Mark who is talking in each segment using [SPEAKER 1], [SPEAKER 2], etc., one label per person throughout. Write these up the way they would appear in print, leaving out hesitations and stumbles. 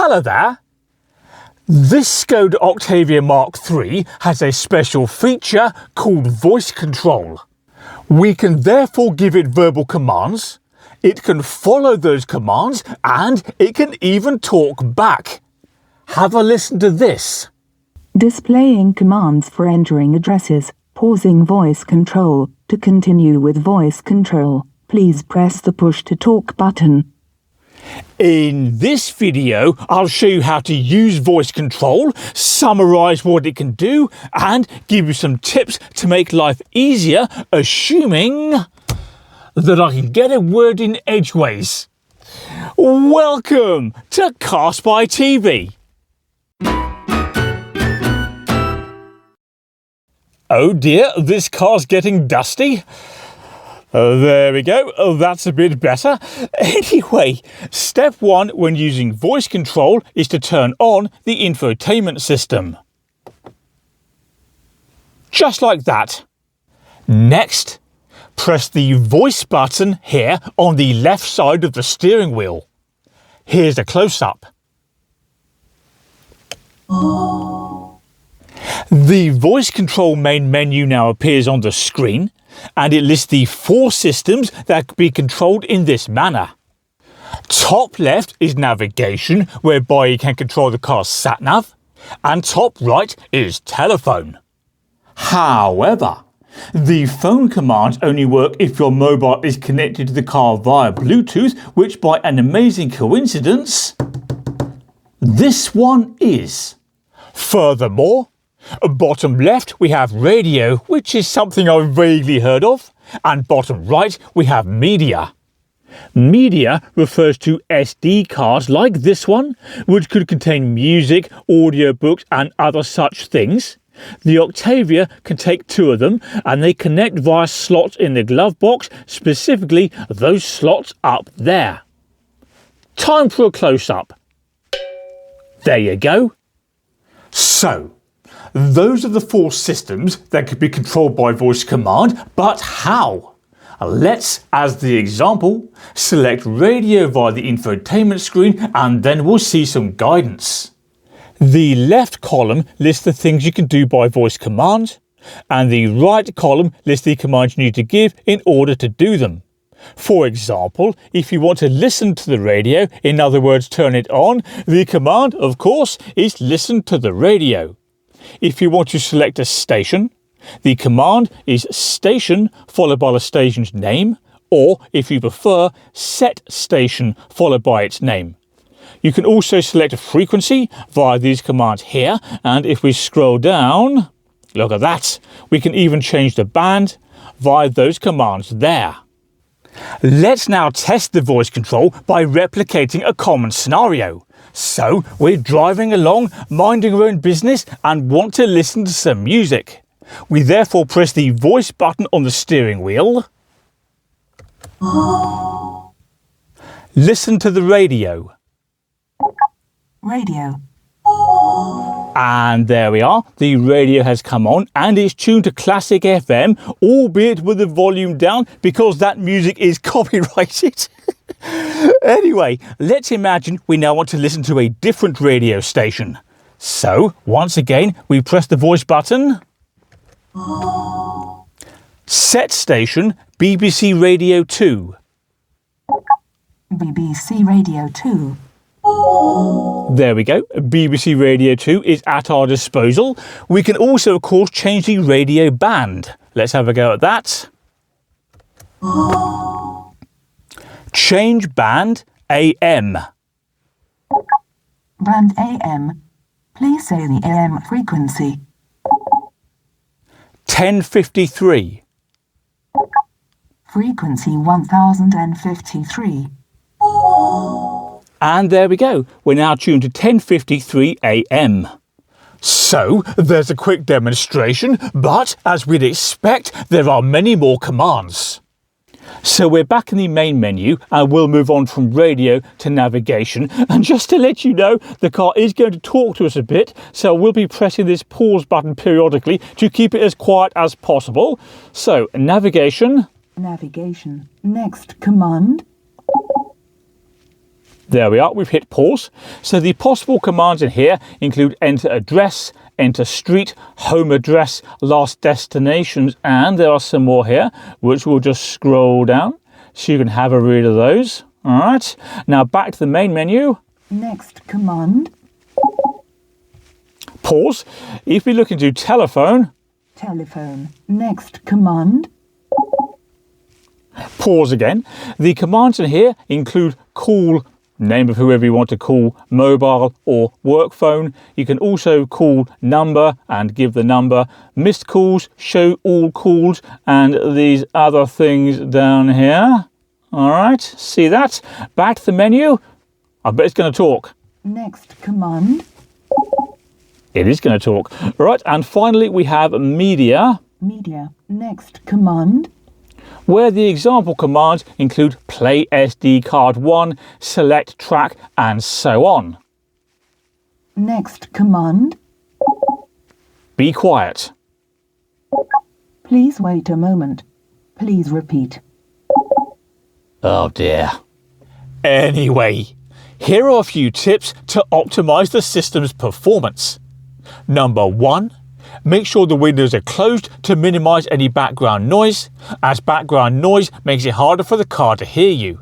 [SPEAKER 1] Hello there. This Skoda Octavia Mk3 has a special feature called voice control. We can therefore give it verbal commands, it can follow those commands, and it can even talk back. Have a listen to this.
[SPEAKER 2] Displaying commands for entering addresses. Pausing voice control. To continue with voice control, please press the push to talk button.
[SPEAKER 1] In this video, I'll show you how to use voice control, summarise what it can do, and give you some tips to make life easier, assuming that I can get a word in edgeways. Welcome to Car Spy TV. Oh dear, this car's getting dusty. There we go. Oh, that's a bit better. Anyway, step one when using voice control is to turn on the infotainment system. Just like that. Next, press the voice button here on the left side of the steering wheel. Here's a close-up. The voice control main menu now appears on the screen, and it lists the 4 systems that can be controlled in this manner. Top left is navigation, whereby you can control the car's sat-nav, and top right is telephone. However, the phone commands only work if your mobile is connected to the car via Bluetooth, which by an amazing coincidence, this one is. Furthermore, bottom left we have radio, which is something I've vaguely heard of, and bottom right we have media. Media refers to SD cards like this one, which could contain music, audiobooks and other such things. The Octavia can take 2 of them, and they connect via slots in the glove box, specifically those slots up there. Time for a close-up. There you go. So, those are the 4 systems that could be controlled by voice command, but how? Let's, as the example, select radio via the infotainment screen, and then we'll see some guidance. The left column lists the things you can do by voice command, and the right column lists the commands you need to give in order to do them. For example, if you want to listen to the radio, in other words turn it on, the command, of course, is listen to the radio. If you want to select a station, the command is station followed by the station's name, or if you prefer, set station followed by its name. You can also select a frequency via these commands here, and if we scroll down, look at that, we can even change the band via those commands there. Let's now test the voice control by replicating a common scenario. So, we're driving along, minding our own business and want to listen to some music. We therefore press the voice button on the steering wheel. Listen to the radio.
[SPEAKER 2] Radio.
[SPEAKER 1] And there we are, the radio has come on and it's tuned to classic FM, albeit with the volume down because that music is copyrighted. Anyway, let's imagine we now want to listen to a different radio station. So, once again, we press the voice button. Set station, BBC Radio 2.
[SPEAKER 2] BBC Radio 2.
[SPEAKER 1] There we go, BBC Radio 2 is at our disposal. We can also, of course, change the radio band. Let's have a go at that. Change band AM.
[SPEAKER 2] Band AM. Please say the AM frequency.
[SPEAKER 1] 1053.
[SPEAKER 2] Frequency 1053.
[SPEAKER 1] And there we go, we're now tuned to 1053 AM. So, there's a quick demonstration, but as we'd expect, there are many more commands. So we're back in the main menu and we'll move on from radio to navigation. And just to let you know, the car is going to talk to us a bit, so we'll be pressing this pause button periodically to keep it as quiet as possible. So, navigation.
[SPEAKER 2] Navigation. Next command.
[SPEAKER 1] There we are, we've hit pause. So the possible commands in here include enter address, enter street, home address, last destinations, and there are some more here, which we'll just scroll down so you can have a read of those. All right, now back to the main menu.
[SPEAKER 2] Next command.
[SPEAKER 1] Pause. If we look into telephone.
[SPEAKER 2] Telephone. Next command.
[SPEAKER 1] Pause again. The commands in here include call, name of whoever you want to call, mobile or work phone. You can also call number and give the number, missed calls, show all calls, and these other things down here. All right, see that? Back to the menu. I bet it's going to talk.
[SPEAKER 2] Next command.
[SPEAKER 1] It is going to talk. Right, and finally we have media.
[SPEAKER 2] Media. Next command.
[SPEAKER 1] Where the example commands include play SD card 1, select track, and so on.
[SPEAKER 2] Next command.
[SPEAKER 1] Be quiet.
[SPEAKER 2] Please wait a moment. Please repeat.
[SPEAKER 1] Oh dear. Anyway, here are a few tips to optimize the system's performance. Number 1. Make sure the windows are closed to minimize any background noise, as background noise makes it harder for the car to hear you.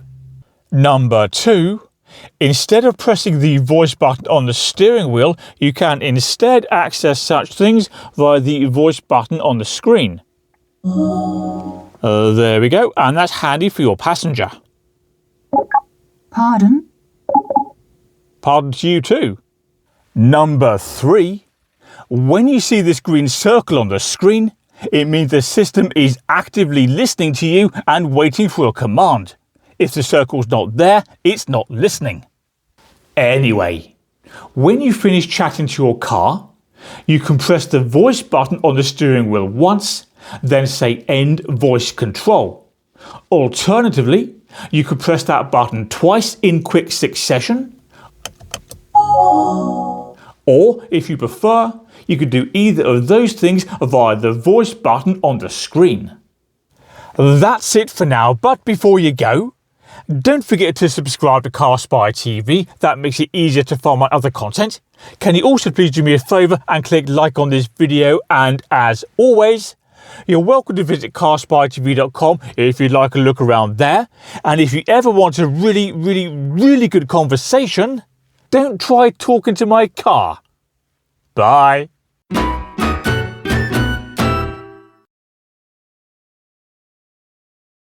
[SPEAKER 1] Number 2. Instead of pressing the voice button on the steering wheel, you can instead access such things via the voice button on the screen. There we go, and that's handy for your passenger.
[SPEAKER 2] Pardon?
[SPEAKER 1] Pardon to you too. Number 3. When you see this green circle on the screen, it means the system is actively listening to you and waiting for a command. If the circle's not there, it's not listening. Anyway, when you finish chatting to your car, you can press the voice button on the steering wheel once, then say end voice control. Alternatively, you could press that button twice in quick succession. Or, if you prefer, you could do either of those things via the voice button on the screen. That's it for now, but before you go, don't forget to subscribe to Car Spy TV. That makes it easier to find my other content. Can you also please do me a favour and click like on this video, and as always, you're welcome to visit carspytv.com if you'd like a look around there. And if you ever want a really good conversation, don't try talking to my car. Bye.